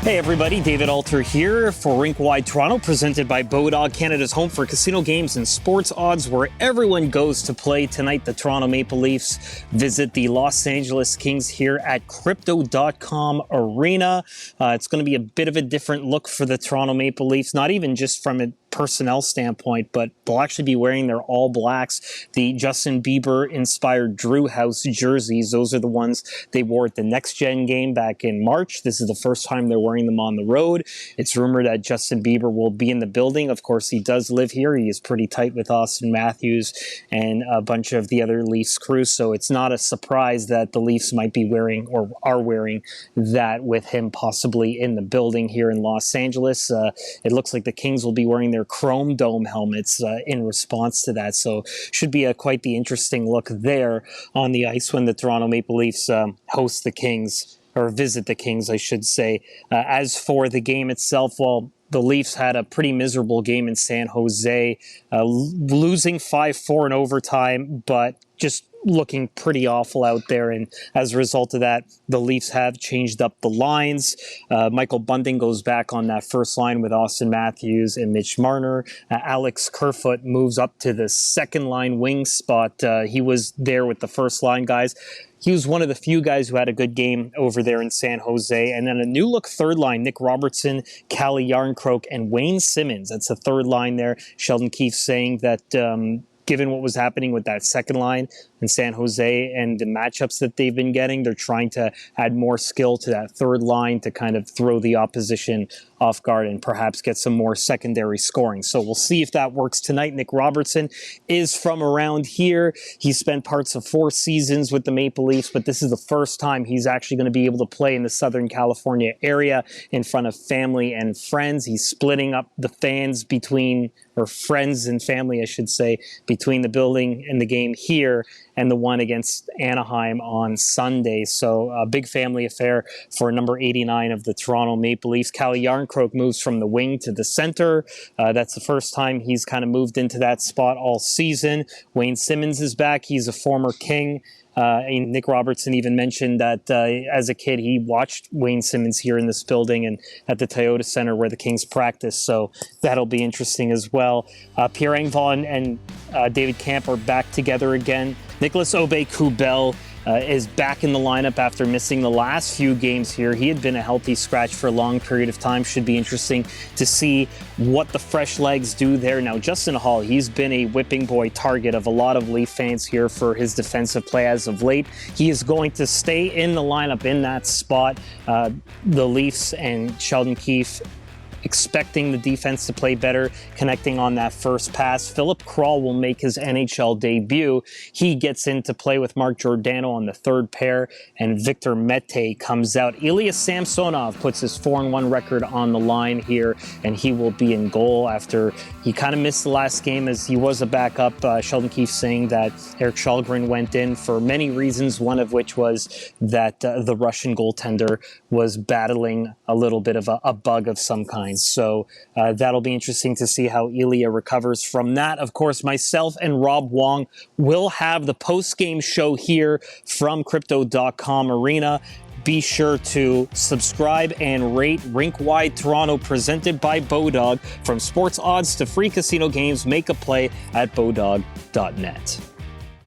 Hey everybody, David Alter here for Rink-Wide Toronto, presented by Bodog, Canada's home for casino games and sports odds, where everyone goes to play. Tonight, the Toronto Maple Leafs visit the Los Angeles Kings here at Crypto.com Arena. It's going to be a bit of a different look for the Toronto Maple Leafs, not even just from a personnel standpoint, but they'll actually be wearing their all blacks, the Justin Bieber inspired Drew House jerseys. Those are the ones they wore at the Next Gen game back in March. This is the first time they're wearing them on the road. It's rumored that Justin Bieber will be in the building. Of course, he does live here. He is pretty tight with Austin Matthews and a bunch of the other Leafs crew, so it's not a surprise that the Leafs might be wearing or are wearing that with him possibly in the building here in Los Angeles. It looks like the Kings will be wearing their Chrome Dome helmets in response to that, so should be quite the interesting look there on the ice when the Toronto Maple Leafs host the Kings, or visit the Kings, I should say. As for the game itself, well, the Leafs had a pretty miserable game in San Jose, losing 5-4 in overtime, but just looking pretty awful out there. And as a result of that, the Leafs have changed up the lines. Michael Bunting goes back on that first line with Austin Matthews and Mitch Marner. Alex Kerfoot moves up to the second line wing spot. He was there with the first line guys. He was one of the few guys who had a good game over there in San Jose. And then a new look third line, Nick Robertson, Calle Yarncroke, and Wayne Simmons. That's the third line there. Sheldon Keefe saying that given what was happening with that second line in San Jose and the matchups that they've been getting, they're trying to add more skill to that third line to kind of throw the opposition off guard and perhaps get some more secondary scoring. So we'll see if that works tonight. Nick Robertson is from around here. He spent parts of 4 seasons with the Maple Leafs, but this is the first time he's actually going to be able to play in the Southern California area in front of family and friends. He's splitting up the fans between, or friends and family, I should say, between the building and the game here and the one against Anaheim on Sunday. So a big family affair for number 89 of the Toronto Maple Leafs. Calle Yarncroke moves from the wing to the center. That's the first time he's kind of moved into that spot all season. Wayne Simmons is back. He's a former King. And Nick Robertson even mentioned that as a kid, he watched Wayne Simmons here in this building and at the Toyota Center where the Kings practice. So that'll be interesting as well. Pierre Engvall and David Kampf are back together again. Nicolas Aube-Kubel is back in the lineup after missing the last few games here. He had been a healthy scratch for a long period of time. Should be interesting to see what the fresh legs do there. Now, Justin Hall, he's been a whipping boy target of a lot of Leaf fans here for his defensive play as of late. He is going to stay in the lineup in that spot. The Leafs and Sheldon Keefe expecting the defense to play better, connecting on that first pass. Filip Kral will make his NHL debut. He gets in to play with Mark Giordano on the third pair, and Victor Mete comes out. Ilya Samsonov puts his 4-1 record on the line here, and he will be in goal after he kind of missed the last game as he was a backup. Sheldon Keefe saying that Erik Källgren went in for many reasons, one of which was that the Russian goaltender was battling a little bit of a bug of some kind. So that'll be interesting to see how Ilya recovers from that. Of course, myself and Rob Wong will have the post-game show here from Crypto.com Arena. Be sure to subscribe and rate Rink-Wide Toronto, presented by Bodog. From sports odds to free casino games, make a play at bodog.net.